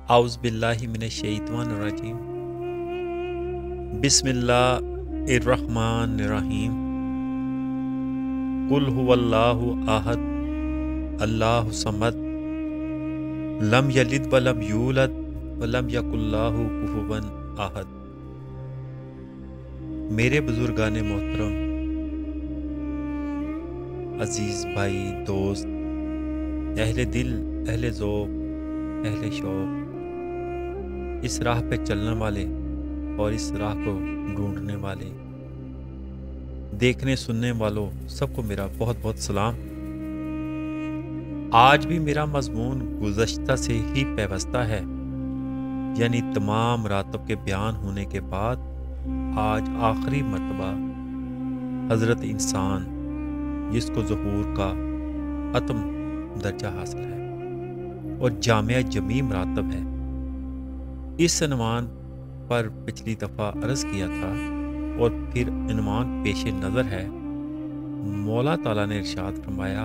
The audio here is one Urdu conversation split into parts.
اعوذ باللہ من الشیطان الرجیم بسم اللہ الرحمن الرحیم قل هو اللہ احد اللہ صمد لم یلد ولم یولد ولم یکن لہ کفوا احد۔ میرے بزرگان محترم، عزیز بھائی، دوست، اہل دل، اہل ذوق، اہل شوق، اس راہ پہ چلنے والے اور اس راہ کو ڈھونڈنے والے، دیکھنے سننے والوں سب کو میرا بہت بہت سلام۔ آج بھی میرا مضمون گزشتہ سے ہی پیوستہ ہے، یعنی تمام راتب کے بیان ہونے کے بعد آج آخری مرتبہ حضرت انسان، جس کو ظہور کا اتم درجہ حاصل ہے اور جامع جمیع مراتب ہے، اس عنوان پر پچھلی دفعہ عرض کیا تھا اور پھر عنوان پیش نظر ہے۔ مولا تعالیٰ نے ارشاد فرمایا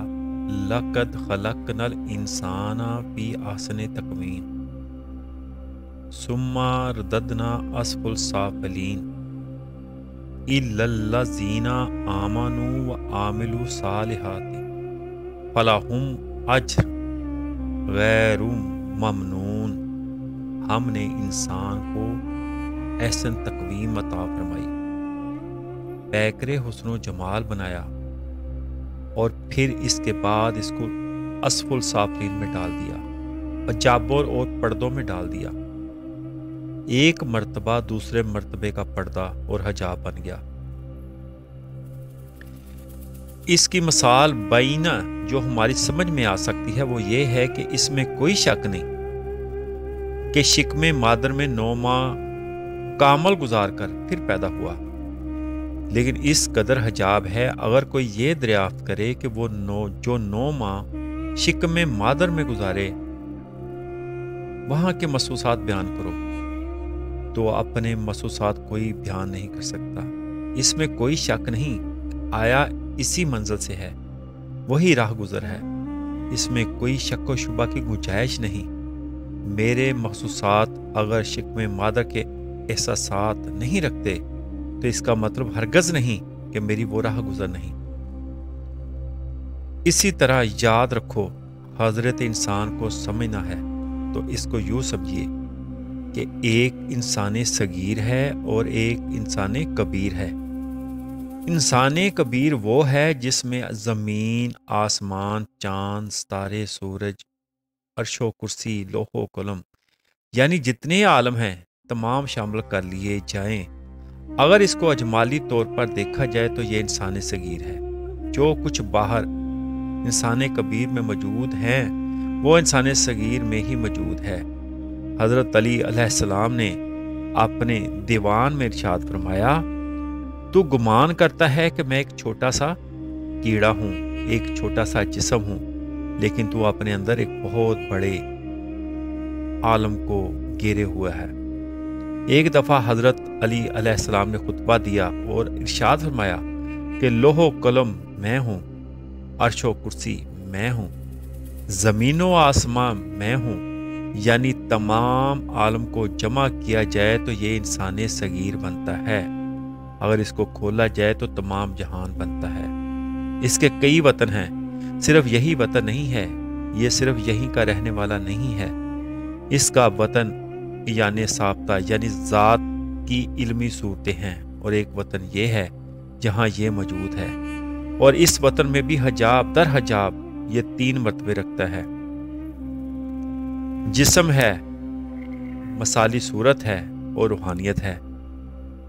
لَقَدْ خَلَقْنَا الْإِنسَانَ فِي أَحْسَنِ تَقْوِيمٍ ثُمَّ رَدَدْنَا أَسْفَلَ سَافِلِينَ إِلَّا الَّذِينَ آمَنُوا وَعَمِلُوا الصَّالِحَاتِ فَلَهُمْ أَجْرٌ غَيْرُ مَمْنُونٍ۔ ہم نے انسان کو احسن تقویم عطا فرمائی، پیکر حسن و جمال بنایا اور پھر اس کے بعد اس کو اسفل سافلین میں ڈال دیا، حجابوں اور پردوں میں ڈال دیا۔ ایک مرتبہ دوسرے مرتبے کا پردہ اور حجاب بن گیا۔ اس کی مثال بینہ جو ہماری سمجھ میں آ سکتی ہے وہ یہ ہے کہ اس میں کوئی شک نہیں کہ شکم مادر میں 9 ماہ کامل گزار کر پھر پیدا ہوا، لیکن اس قدر حجاب ہے اگر کوئی یہ دریافت کرے کہ وہ 9 ماہ شکم مادر میں گزارے، وہاں کے محسوسات بیان کرو تو اپنے محسوسات کوئی بیان نہیں کر سکتا۔ اس میں کوئی شک نہیں، آیا اسی منزل سے ہے، وہی راہ گزر ہے، اس میں کوئی شک و شبہ کی گنجائش نہیں۔ میرے محسوسات اگر شکم مادر کے احساسات نہیں رکھتے تو اس کا مطلب ہرگز نہیں کہ میری وہ راہ گزر نہیں۔ اسی طرح یاد رکھو، حضرت انسان کو سمجھنا ہے تو اس کو یوں سمجھیے کہ ایک انسان صغیر ہے اور ایک انسان کبیر ہے۔ انسان کبیر وہ ہے جس میں زمین، آسمان، چاند، ستارے، سورج، عرش و کرسی، لوح و قلم، یعنی جتنے عالم ہیں تمام شامل کر لیے جائیں۔ اگر اس کو اجمالی طور پر دیکھا جائے تو یہ انسان صغیر ہے۔ جو کچھ باہر انسان کبیر میں موجود ہیں وہ انسان صغیر میں ہی موجود ہے۔ حضرت علی علیہ السلام نے اپنے دیوان میں ارشاد فرمایا تو گمان کرتا ہے کہ میں ایک چھوٹا سا کیڑا ہوں، ایک چھوٹا سا جسم ہوں، لیکن تو اپنے اندر ایک بہت بڑے عالم کو گھیرے ہوا ہے۔ ایک دفعہ حضرت علی علیہ السلام نے خطبہ دیا اور ارشاد فرمایا کہ لوح و قلم میں ہوں، عرش و کرسی میں ہوں، زمین و آسمان میں ہوں، یعنی تمام عالم کو جمع کیا جائے تو یہ انسان صغیر بنتا ہے۔ اگر اس کو کھولا جائے تو تمام جہان بنتا ہے۔ اس کے کئی وطن ہیں، صرف یہی وطن نہیں ہے، یہ صرف یہیں کا رہنے والا نہیں ہے۔ اس کا وطن یعنی ثابتہ، یعنی ذات کی علمی صورتیں ہیں، اور ایک وطن یہ ہے جہاں یہ موجود ہے، اور اس وطن میں بھی حجاب در حجاب یہ 3 مرتبے رکھتا ہے۔ جسم ہے، مثالی صورت ہے اور روحانیت ہے۔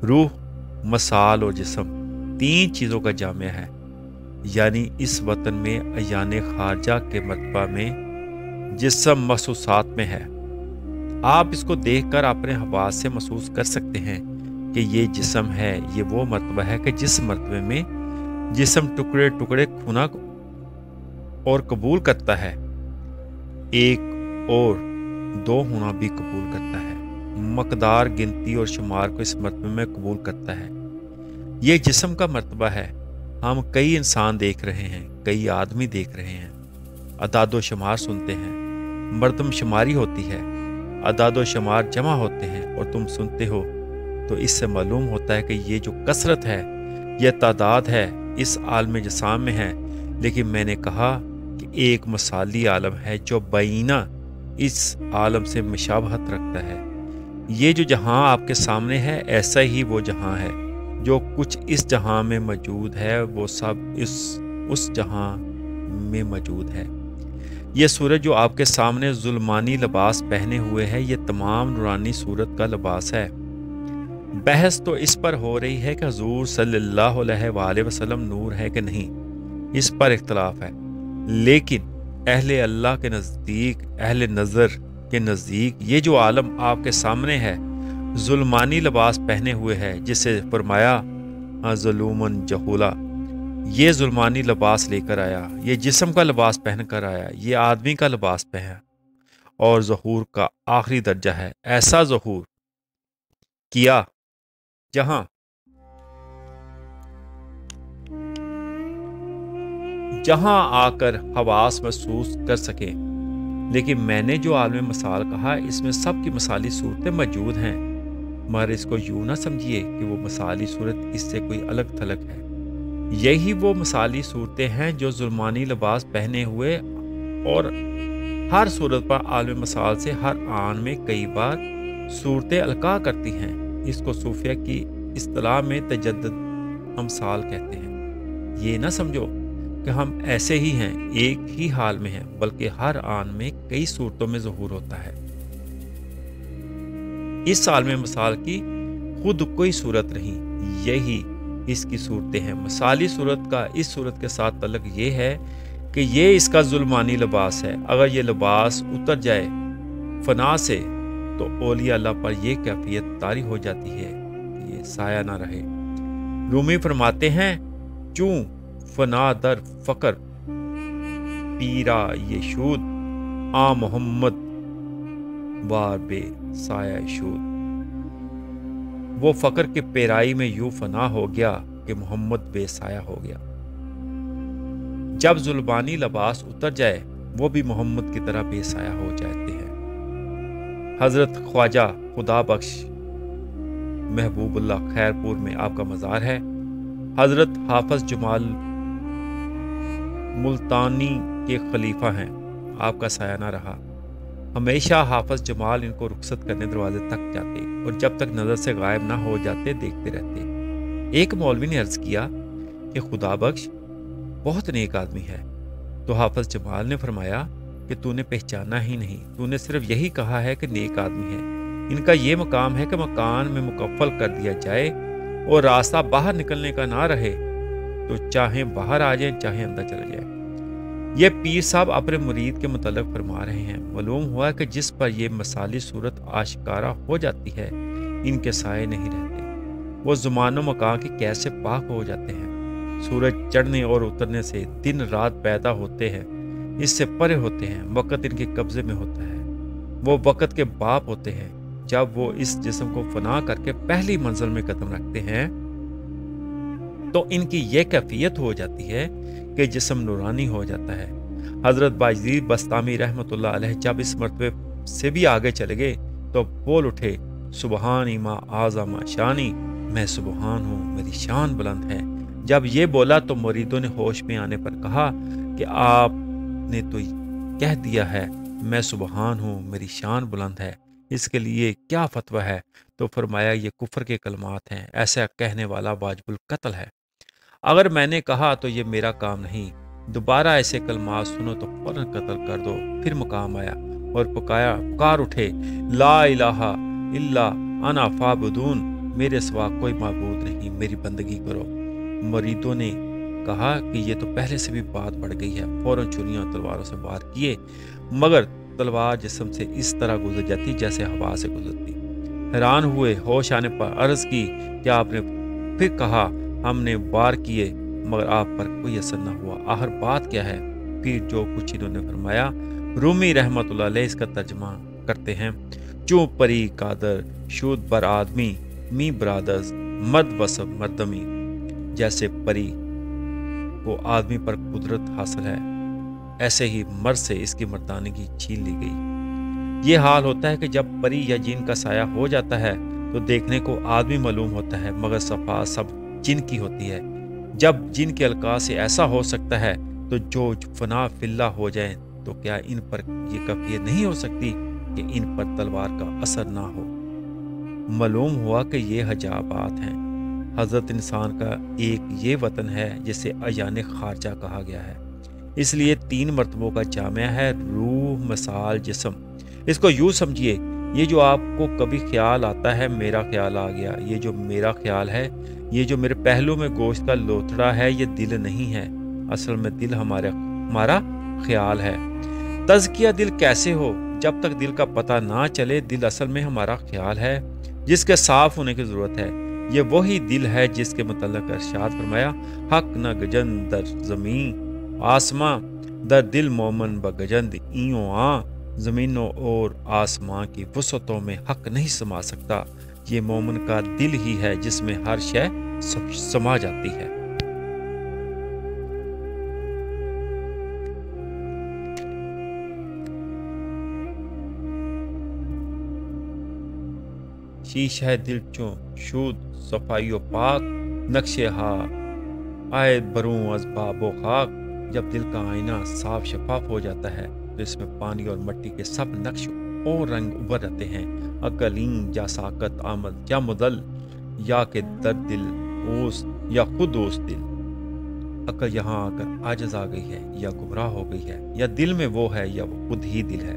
روح، مثال اور جسم 3 چیزوں کا جامع ہے، یعنی اس وطن میں عیان خارجہ کے مرتبہ میں جسم محسوسات میں ہے۔ آپ اس کو دیکھ کر اپنے حواس سے محسوس کر سکتے ہیں کہ یہ جسم ہے۔ یہ وہ مرتبہ ہے کہ جس مرتبے میں جسم ٹکڑے ٹکڑے کھونا اور قبول کرتا ہے، ایک اور 2 ہونا بھی قبول کرتا ہے، مقدار، گنتی اور شمار کو اس مرتبے میں قبول کرتا ہے۔ یہ جسم کا مرتبہ ہے۔ ہم کئی انسان دیکھ رہے ہیں، کئی آدمی دیکھ رہے ہیں، اعداد و شمار سنتے ہیں، مردم شماری ہوتی ہے، اعداد و شمار جمع ہوتے ہیں اور تم سنتے ہو تو اس سے معلوم ہوتا ہے کہ یہ جو کثرت ہے، یہ تعداد ہے، اس عالم جسام میں ہے، لیکن میں نے کہا کہ ایک مثالی عالم ہے جو بینہ اس عالم سے مشابہت رکھتا ہے۔ یہ جو جہاں آپ کے سامنے ہے ایسا ہی وہ جہاں ہے، جو کچھ اس جہاں میں موجود ہے وہ سب اس جہاں میں موجود ہے۔ یہ سورج جو آپ کے سامنے ظلمانی لباس پہنے ہوئے ہے، یہ تمام نورانی صورت کا لباس ہے۔ بحث تو اس پر ہو رہی ہے کہ حضور صلی اللہ علیہ وآلہ وسلم نور ہے کہ نہیں، اس پر اختلاف ہے، لیکن اہل اللہ کے نزدیک، اہل نظر کے نزدیک یہ جو عالم آپ کے سامنے ہے ظلمانی لباس پہنے ہوئے ہے، جسے فرمایا ظلومن جہولا، یہ ظلمانی لباس لے کر آیا، یہ جسم کا لباس پہن کر آیا، یہ آدمی کا لباس پہنا، اور ظہور کا آخری درجہ ہے۔ ایسا ظہور کیا جہاں آ کر حواس محسوس کر سکیں، لیکن میں نے جو عالم مثال کہا اس میں سب کی مثالی صورتیں موجود ہیں، مگر اس کو یوں نہ سمجھیے کہ وہ مثالی صورت اس سے کوئی الگ تھلگ ہے۔ یہی وہ مثالی صورتیں ہیں جو ظلمانی لباس پہنے ہوئے اور ہر صورت پر عالم مثال سے ہر آن میں کئی بار صورتیں القاء کرتی ہیں۔ اس کو صوفیہ کی اصطلاح میں تجدد امثال کہتے ہیں۔ یہ نہ سمجھو کہ ہم ایسے ہی ہیں، ایک ہی حال میں ہیں، بلکہ ہر آن میں کئی صورتوں میں ظہور ہوتا ہے۔ اس عالم مثال کی خود کوئی صورت نہیں، یہی اس کی صورتیں ہیں۔ مثالی صورت کا اس صورت کے ساتھ تعلق یہ ہے کہ یہ اس کا ظلمانی لباس ہے۔ اگر یہ لباس اتر جائے فنا سے تو اولیاء اللہ پر یہ کیفیت طاری ہو جاتی ہے کہ یہ سایہ نہ رہے۔ رومی فرماتے ہیں چوں فنا در فقر پیرا یہ شود آ محمد وار بے سایہ شود، وہ فقر کے پیرائی میں یوں فنا ہو گیا کہ محمد بے سایہ ہو گیا۔ جب ظلمانی لباس اتر جائے وہ بھی محمد کی طرح بے سایہ ہو جاتے ہیں۔ حضرت خواجہ خدا بخش محبوب اللہ خیر پور میں آپ کا مزار ہے۔ حضرت حافظ جمال ملتانی کے خلیفہ ہیں، آپ کا سایہ نہ رہا۔ ہمیشہ حافظ جمال ان کو رخصت کرنے دروازے تک جاتے اور جب تک نظر سے غائب نہ ہو جاتے دیکھتے رہتے۔ ایک مولوی نے عرض کیا کہ خدا بخش بہت نیک آدمی ہے، تو حافظ جمال نے فرمایا کہ تو نے پہچانا ہی نہیں، تو نے صرف یہی کہا ہے کہ نیک آدمی ہے۔ ان کا یہ مقام ہے کہ مکان میں مکفل کر دیا جائے اور راستہ باہر نکلنے کا نہ رہے، تو چاہیں باہر آ جائیں چاہیں اندر چلے جائیں۔ یہ پیر صاحب اپنے مرید کے متعلق فرما رہے ہیں۔ معلوم ہوا کہ جس پر یہ مثالی صورت آشکارا ہو جاتی ہے ان کے سائے نہیں رہتے، وہ زمان و مکان کے کیسے پاک ہو جاتے ہیں۔ سورج چڑھنے اور اترنے سے دن رات پیدا ہوتے ہیں، اس سے پرے ہوتے ہیں، وقت ان کے قبضے میں ہوتا ہے، وہ وقت کے باپ ہوتے ہیں۔ جب وہ اس جسم کو فنا کر کے پہلی منزل میں قدم رکھتے ہیں تو ان کی یہ کیفیت ہو جاتی ہے کہ جسم نورانی ہو جاتا ہے۔ حضرت بایزید بستامی رحمۃ اللہ علیہ جب اس مرتبے سے بھی آگے چلے گئے تو بول اٹھے سبحانی ما اعظم شانی، میں سبحان ہوں میری شان بلند ہے۔ جب یہ بولا تو مریدوں نے ہوش میں آنے پر کہا کہ آپ نے تو کہہ دیا ہے میں سبحان ہوں میری شان بلند ہے، اس کے لیے کیا فتویٰ ہے؟ تو فرمایا یہ کفر کے کلمات ہیں، ایسا کہنے والا واجب القتل ہے۔ اگر میں نے کہا تو یہ میرا کام نہیں، دوبارہ ایسے کلمات سنو تو فوراً قتل کر دو۔ پھر مقام آیا اور پکار اٹھے لا الہ الا انا فعبدون، میرے سوا کوئی معبود نہیں، میری بندگی کرو۔ مریدوں نے کہا کہ یہ تو پہلے سے بھی بات بڑھ گئی ہے، فوراً چھریاں تلواروں سے وار کیے، مگر تلوار جسم سے اس طرح گزر جاتی جیسے ہوا سے گزرتی۔ حیران ہوئے، ہوش آنے پر عرض کی کہ آپ نے پھر کہا ہم نے وار کیے مگر آپ پر کوئی اثر نہ ہوا، آخر بات کیا ہے؟ پھر جو کچھ انہوں نے فرمایا رومی رحمت اللہ علیہ اس کا ترجمہ کرتے ہیں چوں پری قادر شود بر آدمی می برادرز مرد وسب مردمی، جیسے پری کو آدمی پر قدرت حاصل ہے ایسے ہی مرد سے اس کی مردانگی چھین لی گئی۔ یہ حال ہوتا ہے کہ جب پری یا جن کا سایہ ہو جاتا ہے تو دیکھنے کو آدمی معلوم ہوتا ہے، مگر صفا سب جن کی ہوتی ہے۔ جب جن کے القاء سے ایسا ہو سکتا ہے تو جو فنا فی اللہ ہو جائیں تو کیا ان پر یہ کیفیت نہیں ہو سکتی کہ ان پر تلوار کا اثر نہ ہو؟ معلوم ہوا کہ یہ حجابات ہیں۔ حضرت انسان کا ایک یہ وطن ہے جسے ایان خارجہ کہا گیا ہے، اس لیے 3 مرتبوں کا جامعہ ہے: روح، مثال، جسم۔ اس کو یوں سمجھیے، یہ جو آپ کو کبھی خیال آتا ہے میرا خیال آ گیا، یہ جو میرا خیال ہے، یہ جو میرے پہلو میں گوشت کا لوتھڑا ہے، یہ دل نہیں ہے، اصل میں دل ہمارا خیال ہے۔ تزکیہ دل کیسے ہو؟ جب تک دل کا پتہ نہ چلے دل اصل میں ہمارا خیال ہے، جس کے صاف ہونے کی ضرورت ہے۔ یہ وہی دل ہے جس کے متعلق ارشاد فرمایا: حق نہ گجن در زمین آسماں، در دل مومن بگجند ایوں آں، زمینوں اور آسمان کی وسعتوں میں حق نہیں سما سکتا۔ یہ مومن کا دل ہی ہے جس میں ہر شے سما جاتی ہے۔ شیشہ دل چوں شود صفائی و پاک، نقشے ہا آئے بروں از باب و خاک۔ جب دل کا آئینہ صاف شفاف ہو جاتا ہے تو اس میں پانی اور مٹی کے سب نقش اور رنگ ابھر رہتے ہیں۔ عقلین یا ساکت آمد یا مدل، یا کہ در دل اوس یا خود اوس دل۔ عقل یہاں آ کر عاجز آ گئی ہے یا گمراہ ہو گئی ہے، یا دل میں وہ ہے یا وہ خود ہی دل ہے۔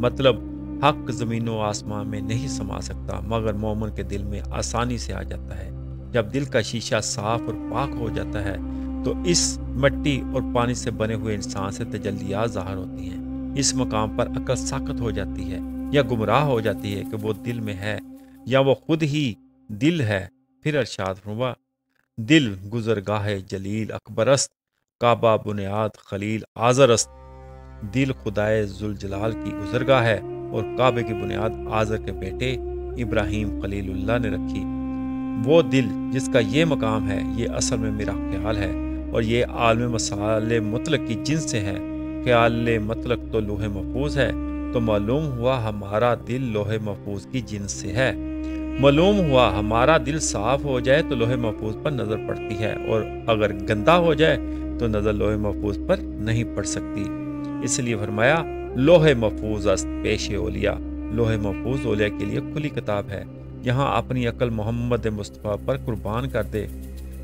مطلب حق زمین و آسمان میں نہیں سما سکتا، مگر مومن کے دل میں آسانی سے آ جاتا ہے۔ جب دل کا شیشہ صاف اور پاک ہو جاتا ہے تو اس مٹی اور پانی سے بنے ہوئے انسان سے تجلیات ظاہر ہوتی ہیں۔ اس مقام پر عقل ساکت ہو جاتی ہے یا گمراہ ہو جاتی ہے کہ وہ دل میں ہے یا وہ خود ہی دل ہے۔ پھر ارشاد فرمایا: دل گزرگاہ جلیل اکبر است، کعبہ بنیاد خلیل آزر است۔ دل خدائے ذوالجلال کی گزرگاہ ہے اور کعبے کی بنیاد آزر کے بیٹے ابراہیم خلیل اللہ نے رکھی۔ وہ دل جس کا یہ مقام ہے، یہ اصل میں میرا خیال ہے، اور یہ عالم مسال مطلق کی جن سے ہے۔ خیال مطلق تو لوح محفوظ ہے، تو معلوم ہوا ہمارا دل لوح محفوظ کی جن سے ہے۔ معلوم ہوا ہمارا دل صاف ہو جائے تو لوح محفوظ پر نظر پڑتی ہے، اور اگر گندا ہو جائے تو نظر لوح محفوظ پر نہیں پڑ سکتی۔ اس لیے فرمایا: لوح محفوظ است پیش اولیاء۔ لوح محفوظ اولیاء کے لیے کھلی کتاب ہے، یہاں اپنی عقل محمد مصطفیٰ پر قربان کر دے۔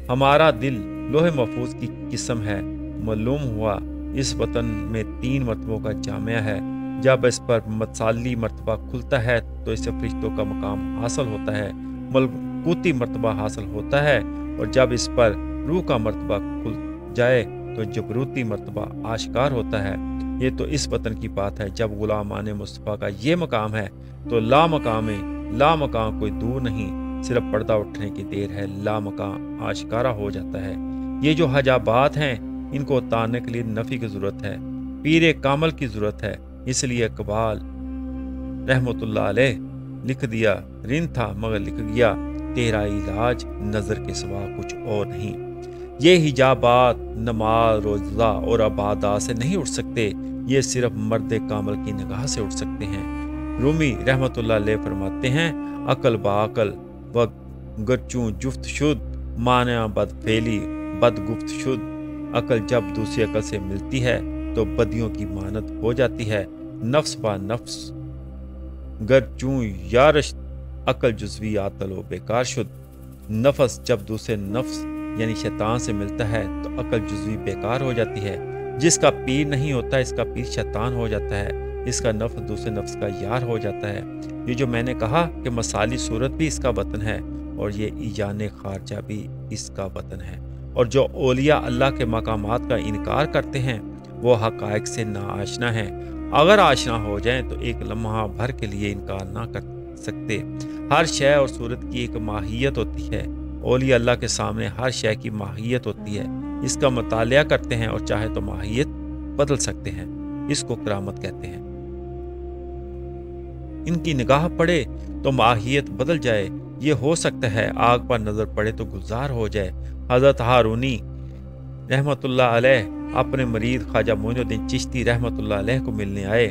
ہمارا دل لوح محفوظ کی قسم ہے۔ معلوم ہوا اس وطن میں 3 مرتبوں کا جامعہ ہے۔ جب اس پر مثالی مرتبہ کھلتا ہے تو اسے فرشتوں کا مقام حاصل ہوتا ہے، ملکوتی مرتبہ حاصل ہوتا ہے، اور جب اس پر روح کا مرتبہ کھل جائے تو جبروتی مرتبہ آشکار ہوتا ہے۔ یہ تو اس وطن کی بات ہے۔ جب غلامان مصطفیٰ کا یہ مقام ہے تو لا مقام کوئی دور نہیں، صرف پردہ اٹھنے کی دیر ہے، لا مقام آشکارا ہو جاتا ہے۔ یہ جو حجابات ہیں ان کو اتارنے کے لیے نفی کی ضرورت ہے، پیر کامل کی ضرورت ہے۔ اس لیے اقبال رحمت اللہ علیہ لکھ دیا: رن تھا مگر لکھ گیا، تیرا علاج نظر کے سوا کچھ اور نہیں۔ یہ حجابات نماز، روزہ اور عبادات سے نہیں اٹھ سکتے، یہ صرف مرد کامل کی نگاہ سے اٹھ سکتے ہیں۔ رومی رحمت اللہ علیہ فرماتے ہیں: عقل با عقل و گرچوں جفت شد، مانا بد فعلی بد گفت شد۔ عقل جب دوسری عقل سے ملتی ہے تو بدیوں کی مانند ہو جاتی ہے، نفس با نفس گرچوں یارشت، عقل جزوی عاطل و بیکار شد۔ نفس جب دوسرے نفس یعنی شیطان سے ملتا ہے تو عقل جزوی بیکار ہو جاتی ہے۔ جس کا پیر نہیں ہوتا اس کا پیر شیطان ہو جاتا ہے، اس کا نفس دوسرے نفس کا یار ہو جاتا ہے۔ یہ جو میں نے کہا کہ مثالی صورت بھی اس کا وطن ہے، اور یہ ایجان خارجہ بھی اس کا وطن ہے۔ اور جو اولیاء اللہ کے مقامات کا انکار کرتے ہیں وہ حقائق سے ناآشنا ہیں۔ اگر آشنا ہو جائیں تو ایک لمحہ بھر کے لیے انکار نہ کر سکتے۔ ہر شے اور صورت کی ایک ماہیت ہوتی ہے۔ اولیاء اللہ کے سامنے ہر شے کی ماہیت ہوتی ہے، اس کا مطالعہ کرتے ہیں اور چاہے تو ماہیت بدل سکتے ہیں۔ اس کو کرامت کہتے ہیں۔ ان کی نگاہ پڑے تو ماہیت بدل جائے، یہ ہو سکتا ہے آگ پر نظر پڑے تو گلزار ہو جائے۔ حضرت ہارونی رحمت اللہ علیہ اپنے مرید خواجہ معین الدین چشتی رحمت اللہ علیہ کو ملنے آئے۔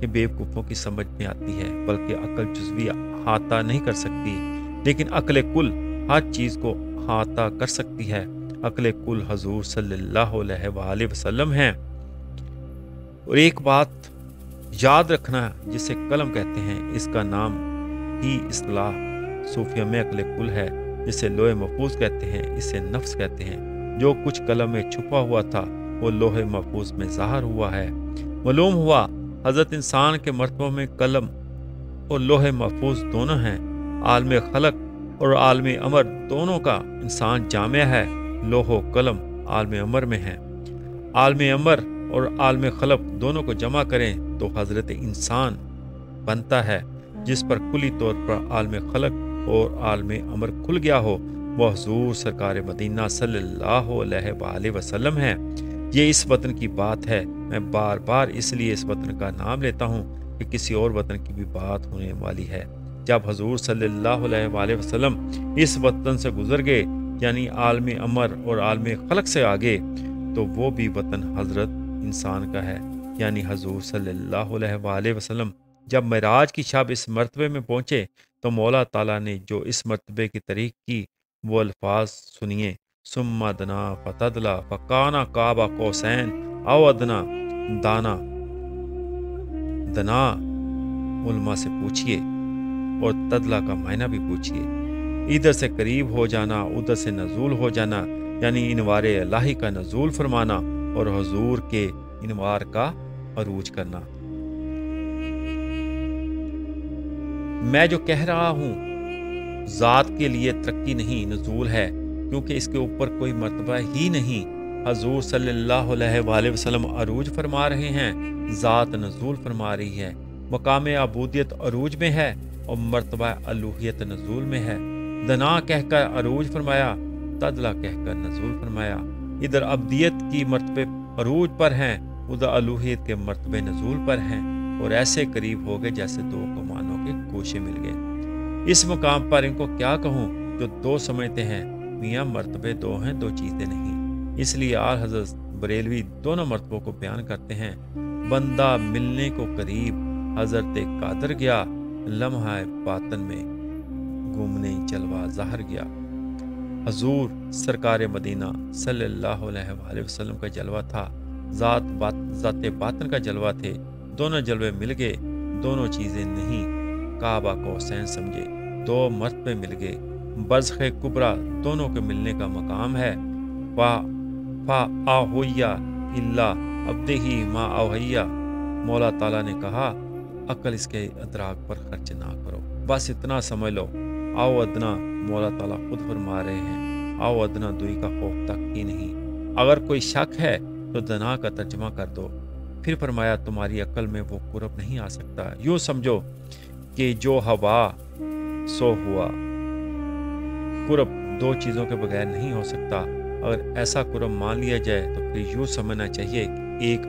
کہ بیوقوفوں کی سمجھ میں آتی ہے، بلکہ عقل جزوی احاطہ نہیں کر سکتی، لیکن عقل کل ہر چیز کو احاطہ کر سکتی ہے۔ عقل کل حضور صلی اللہ علیہ وآلہ وسلم ہیں۔ اور ایک بات یاد رکھنا، جسے قلم کہتے ہیں، اس کا نام ہی اصطلاح صوفیہ میں عقل کل ہے، جسے لوح محفوظ کہتے ہیں، اسے نفس کہتے ہیں۔ جو کچھ قلم میں چھپا ہوا تھا وہ لوح محفوظ میں ظاہر ہوا ہے۔ معلوم ہوا حضرت انسان کے مرتبہ میں قلم اور لوح محفوظ دونوں ہیں۔ عالم خلق اور عالم امر دونوں کا انسان جامع ہے۔ لوح و قلم عالم امر میں ہے۔ عالم امر اور عالم خلق دونوں کو جمع کریں تو حضرت انسان بنتا ہے، جس پر کلی طور پر عالم خلق اور عالم امر کھل گیا ہو، وہ حضور سرکار مدینہ صلی اللہ علیہ وآلہ وسلم ہے۔ یہ اس وطن کی بات ہے۔ میں بار بار اس لیے اس وطن کا نام لیتا ہوں کہ کسی اور وطن کی بھی بات ہونے والی ہے۔ جب حضور صلی اللہ علیہ وآلہ وسلم اس وطن سے گزر گئے، یعنی عالم امر اور عالم خلق سے آگے، تو وہ بھی وطن حضرت انسان کا ہے، یعنی حضور صلی اللہ علیہ وآلہ وسلم جب معراج کی شب اس مرتبے میں پہنچے تو مولا تعالیٰ نے جو اس مرتبے کی تاریخ کی وہ الفاظ سنیے: ثم دنا فتدلا فکان قاب قوسین او ادنا۔ دنا علماء سے پوچھئے اور تدلا کا معنی بھی پوچھئے۔ ادھر سے قریب ہو جانا، ادھر سے نزول ہو جانا، یعنی انوار الہی کا نزول فرمانا اور حضور کے انوار کا عروج کرنا۔ میں جو کہہ رہا ہوں ذات کے لیے ترقی نہیں، نزول ہے، کیونکہ اس کے اوپر کوئی مرتبہ ہی نہیں۔ حضور صلی اللہ علیہ وآلہ وسلم عروج فرما رہے ہیں، ذات نزول فرما رہی ہے۔ مقام عبودیت عروج میں ہے اور مرتبہ الوہیت نزول میں ہے۔ دنا کہہ کر عروج فرمایا، تدلا کہہ کر نزول فرمایا۔ ادھر عبدیت کی مرتبے عروج پر ہیں، ادھر الوہیت کے مرتبے نزول پر ہیں، اور ایسے قریب ہو گئے جیسے دو کمانوں کے گوشے مل گئے۔ اس مقام پر ان کو کیا کہوں جو دو سمجھتے ہیں؟ میاں مرتبے دو ہیں، دو چیزیں نہیں۔ اس لیے آل حضرت بریلوی دونوں مرتبوں کو بیان کرتے ہیں۔ بندہ ملنے کو قریب حضرت قادر گیا، لمحہ باطن میں گھومنے جلوہ ظاہر گیا۔ حضور سرکار مدینہ صلی اللہ علیہ وآلہ وسلم کا جلوہ تھا، ذات باطن کا جلوہ تھے۔ دونوں جلوے مل گئے، دونوں چیزیں نہیں، کعبہ کو حسین سمجھے، دو مرتبے مل گئے۔ برزخ کبریٰ دونوں کے ملنے کا مقام ہے۔ فَآہُویَّ إِلَّا عَبْدِهِ مَا أَوْحَیَّ۔ مولا تعالیٰ نے کہا عقل اس کے ادراک پر خرچ نہ کرو، بس اتنا سمجھ لو۔ آؤ ادنا، مولا تعالیٰ خود فرما رہے ہیں، آؤ ادنا دوئی کا خوف تک ہی نہیں۔ اگر کوئی شک ہے تو دنا کا ترجمہ کر دو۔ پھر فرمایا تمہاری عقل میں وہ قرب نہیں آ سکتا۔ یوں سمجھو کہ جو ہوا سو ہوا، قرب دو چیزوں کے بغیر نہیں ہو سکتا۔ اگر ایسا قرب مان لیا جائے تو پھر یوں سمجھنا چاہیے کہ ایک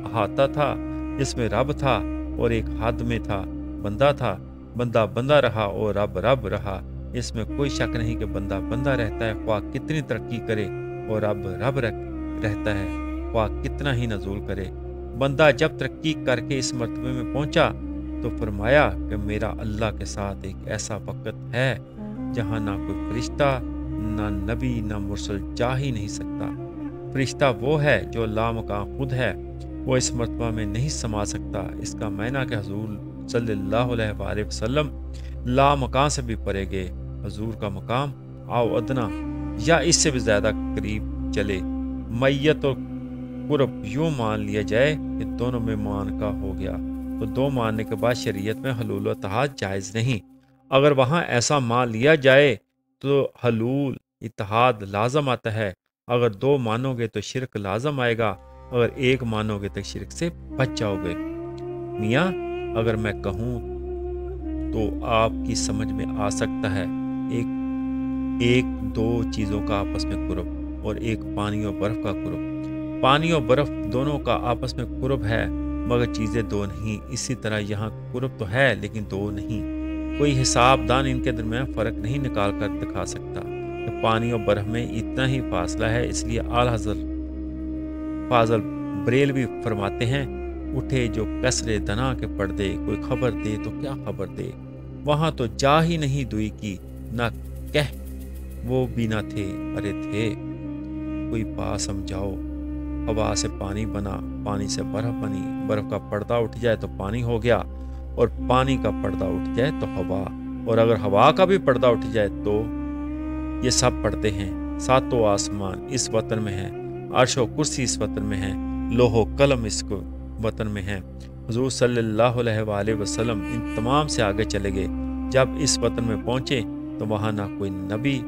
احاطہ تھا جس میں رب تھا، اور ایک حد میں تھا بندہ تھا، بندہ بندہ رہا اور رب رب رہا۔ اس میں کوئی شک نہیں کہ بندہ بندہ رہتا ہے خواہ کتنی ترقی کرے، اور رب رب رہتا ہے خواہ کتنا ہی نزول کرے۔ بندہ جب ترقی کر کے اس مرتبے میں پہنچا تو فرمایا کہ میرا اللہ کے ساتھ ایک ایسا وقت ہے جہاں نہ کوئی فرشتہ، نہ نبی، نہ مرسل جا ہی نہیں سکتا۔ فرشتہ وہ ہے جو لامکان خود ہے، وہ اس مرتبہ میں نہیں سما سکتا۔ اس کا معنی کہ حضور صلی اللہ علیہ وآلہ وسلم لامکان سے بھی پرے گئے۔ حضور کا مقام آؤ ادنا یا اس سے بھی زیادہ قریب چلے۔ میت اور قرب یوں مان لیا جائے کہ دونوں میں مان کا ہو گیا، تو دو ماننے کے بعد شریعت میں حلول و اتحاد جائز نہیں۔ اگر وہاں ایسا مان لیا جائے تو حلول اتحاد لازم آتا ہے۔ اگر دو مانو گے تو شرک لازم آئے گا، اگر ایک مانو گے تو شرک سے بچ جاؤ گے۔ میاں اگر میں کہوں تو آپ کی سمجھ میں آ سکتا ہے ایک دو چیزوں کا آپس میں قرب، اور ایک پانی اور برف کا قرب۔ پانی اور برف دونوں کا آپس میں قرب ہے، مگر چیزیں دو نہیں۔ اسی طرح یہاں قرب تو ہے لیکن دو نہیں۔ کوئی حساب دان ان کے درمیان فرق نہیں نکال کر دکھا سکتا کہ پانی اور برف میں اتنا ہی فاصلہ ہے۔ اس لیے اعلی حضرت فاضل بریلوی فرماتے ہیں اٹھے جو کسرے دنا کے پردے، کوئی خبر دے تو کیا خبر دے، وہاں تو جا ہی نہیں دوئی کی، نہ کہہ وہ بھی نہ تھے، ارے تھے کوئی پاس سمجھاؤ، ہوا سے پانی بنا، پانی سے برف بنی، برف کا پردہ اٹھ جائے تو پانی ہو گیا، اور پانی کا پردہ اٹھ جائے تو ہوا، اور اگر ہوا کا بھی پردہ اٹھ جائے تو یہ سب پڑھتے ہیں، ساتوں آسمان اس وطن میں ہیں، عرش و کرسی اس وطن میں ہیں، لوح و قلم اس کو وطن میں ہیں۔ حضور صلی اللہ علیہ وآلہ وسلم ان تمام سے آگے چلے گئے۔ جب اس وطن میں پہنچے تو وہاں نہ کوئی نبی،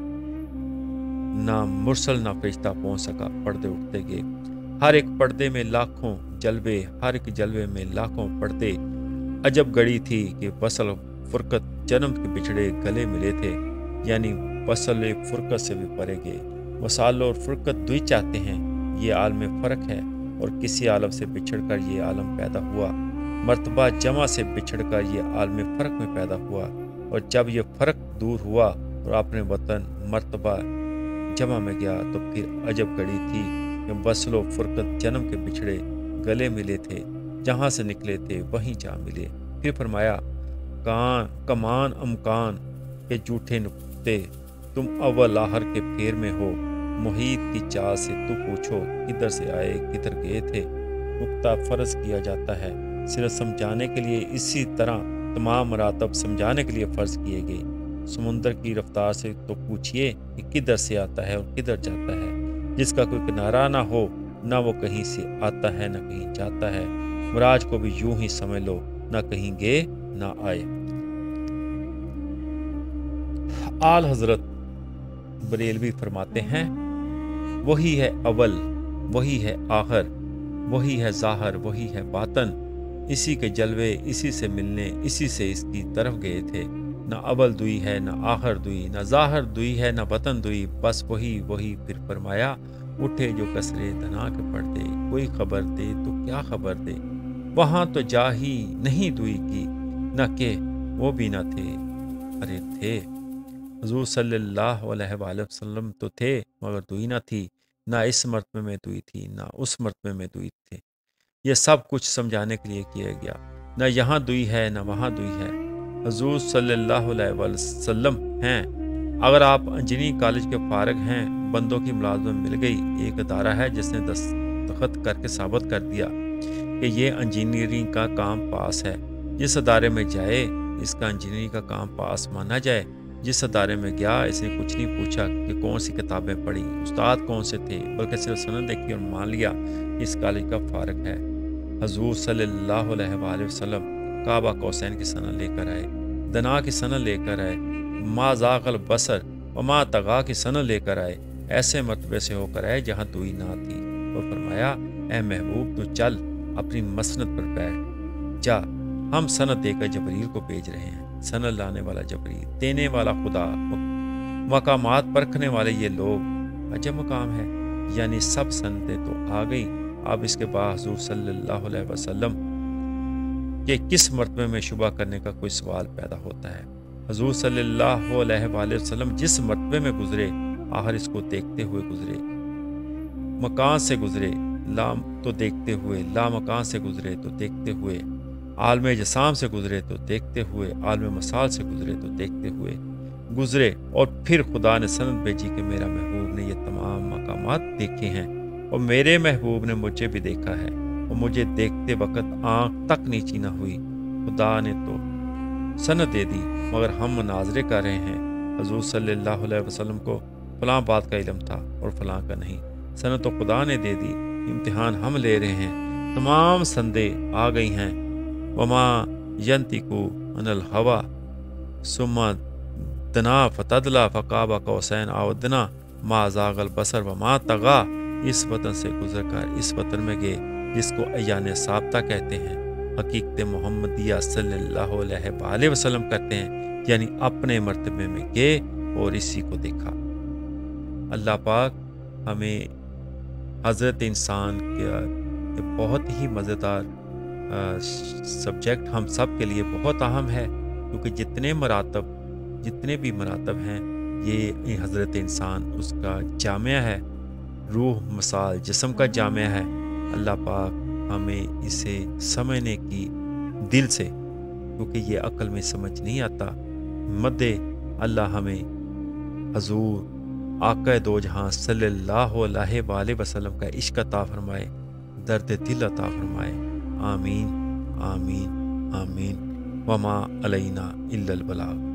نہ مرسل، نہ فرشتہ پہنچ سکا، پردے اٹھتے گئے، ہر ایک پردے میں لاکھوں جلوے، ہر ایک جلوے میں لاکھوں پردے۔ عجب گھڑی تھی کہ وصل فرقت جنم کے بچھڑے گلے ملے تھے، یعنی وصل فرقت سے بھی پرے گئے۔ وصال اور فرقت دوئی چاہتے ہیں، یہ عالم فرق ہے، اور کسی عالم سے بچھڑ کر یہ عالم پیدا ہوا، مرتبہ جمع سے بچھڑ کر یہ عالم فرق میں پیدا ہوا، اور جب یہ فرق دور ہوا اور اپنے وطن مرتبہ جمع میں گیا تو پھر عجب گھڑی تھی کہ وصل و فرقت جنم کے بچھڑے گلے ملے تھے، جہاں سے نکلے تھے وہیں جا ملے۔ پھر فرمایا کمان امکان کے جھوٹے نکتے، تم اول آخر کے پھیر میں ہو، محیط کی چال سے تو پوچھو کدھر سے آئے کدھر گئے تھے۔ نکتہ فرض کیا جاتا ہے صرف سمجھانے کے لیے، اسی طرح تمام مراتب سمجھانے کے لیے فرض کیے گئے۔ سمندر کی رفتار سے تو پوچھئے کہ کدھر سے آتا ہے اور کدھر جاتا ہے، جس کا کوئی کنارہ نہ ہو، نہ وہ کہیں سے آتا ہے نہ کہیں جاتا ہے۔ مراج کو بھی یوں ہی سمجھ لو، نہ کہیں گئے نہ آئے۔ آل حضرت بریلوی فرماتے ہیں، وہی ہے اول، وہی ہے آخر، وہی ہے ظاہر، وہی ہے باطن، اسی کے جلوے اسی سے ملنے، اسی سے اس کی طرف گئے تھے۔ نہ اول دوئی ہے نہ آخر دوئی، نہ ظاہر دوئی ہے نہ باطن دوئی، بس وہی وہی۔ پھر فرمایا، اٹھے جو کسرے دنا کے پردے، کوئی خبر دے تو کیا خبر دے، وہاں تو جا ہی نہیں دوئی کی، نہ کہ وہ بھی نہ تھے، ارے تھے حضور صلی اللہ علیہ وآلہ وسلم تو تھے، مگر دوئی نہ تھی، نہ اس مرتبے میں دوئی تھی نہ اس مرتبے میں دوئی تھی۔ یہ سب کچھ سمجھانے کے لیے کیا گیا، نہ یہاں دوئی ہے نہ وہاں دوئی ہے۔ حضور صلی اللہ علیہ وسلم ہیں۔ اگر آپ انجینئرنگ کالج کے فارغ ہیں، بندوں کی ملازمت مل گئی، ایک ادارہ ہے جس نے دستخط کر کے ثابت کر دیا کہ یہ انجینئرنگ کا کام پاس ہے، جس ادارے میں جائے اس کا انجینئرنگ کا کام پاس مانا جائے۔ جس ادارے میں گیا اس نے کچھ نہیں پوچھا کہ کون سی کتابیں پڑھی، استاد کون سے تھے، بلکہ صرف سند دیکھی اور مان لیا کہ اس کالج کا فارغ ہے۔ حضور صلی اللہ علیہ وآلہ وسلم کعبہ قوسین کی سند لے کر آئے، دنا کی سند لے کر آئے، ما زاغ البصر وما طغیٰ کی سند لے کر آئے، ایسے مرتبے سے ہو کر آئے جہاں دوئی نہ تھی۔ اور فرمایا، اے محبوب تو چل اپنی مسند پر بیٹھ جا، ہم سند دے کر جبریل کو بھیج رہے ہیں۔ سند لانے والا جبریل، دینے والا خدا، مقامات پرکھنے والے یہ لوگ، عجب مقام ہے، یعنی سب سندیں تو آ گئی۔ اب اس کے بعد حضور صلی اللہ علیہ وسلم کہ کس مرتبے میں شبہ کرنے کا کوئی سوال پیدا ہوتا ہے۔ حضور صلی اللہ علیہ وآلہ وسلم جس مرتبے میں گزرے، آخر اس کو دیکھتے ہوئے گزرے، مکان سے گزرے لام تو دیکھتے ہوئے، لا مکان سے گزرے تو دیکھتے ہوئے، عالم جسام سے گزرے تو دیکھتے ہوئے، عالم مثال سے گزرے تو دیکھتے ہوئے گزرے، اور پھر خدا نے سند بھیجی کہ میرا محبوب نے یہ تمام مقامات دیکھے ہیں، اور میرے محبوب نے مجھے بھی دیکھا ہے، اور مجھے دیکھتے وقت آنکھ تک نیچی نہ ہوئی۔ خدا نے تو سند دے دی، مگر ہم مناظرے کر رہے ہیں۔ حضور صلی اللہ علیہ وسلم کو فلاں بات کا علم تھا اور فلاں کا نہیں، سند تو خدا نے دے دی، امتحان ہم لے رہے ہیں۔ تمام سندیں آ گئی ہیں۔ وما ینطقو عن الہویٰ ثم دنا فتدلی فقاب قوسین او ادنیٰ ما زاغ البصر وما طغیٰ۔ اس وطن سے گزر کر اس وطن میں گئے جس کو ایان ثابتہ کہتے ہیں، حقیقت محمدیہ صلی اللہ علیہ وآلہ وسلم کرتے ہیں، یعنی اپنے مرتبے میں گئے اور اسی کو دیکھا۔ اللہ پاک ہمیں حضرت انسان کا بہت ہی مزیدار سبجیکٹ ہم سب کے لیے بہت اہم ہے، کیونکہ جتنے بھی مراتب ہیں یہ حضرت انسان اس کا جامعہ ہے، روح مثال جسم کا جامعہ ہے۔ اللہ پاک ہمیں اسے سمجھنے کی دل سے، کیونکہ یہ عقل میں سمجھ نہیں آتا، مد اللہ ہمیں حضور آقا دو جہاں صلی اللہ علیہ وآلہ وسلم کا عشق عطا فرمائے، درد دل عطا فرمائے۔ آمین آمین آمین۔ وما علینا الا البلاغ۔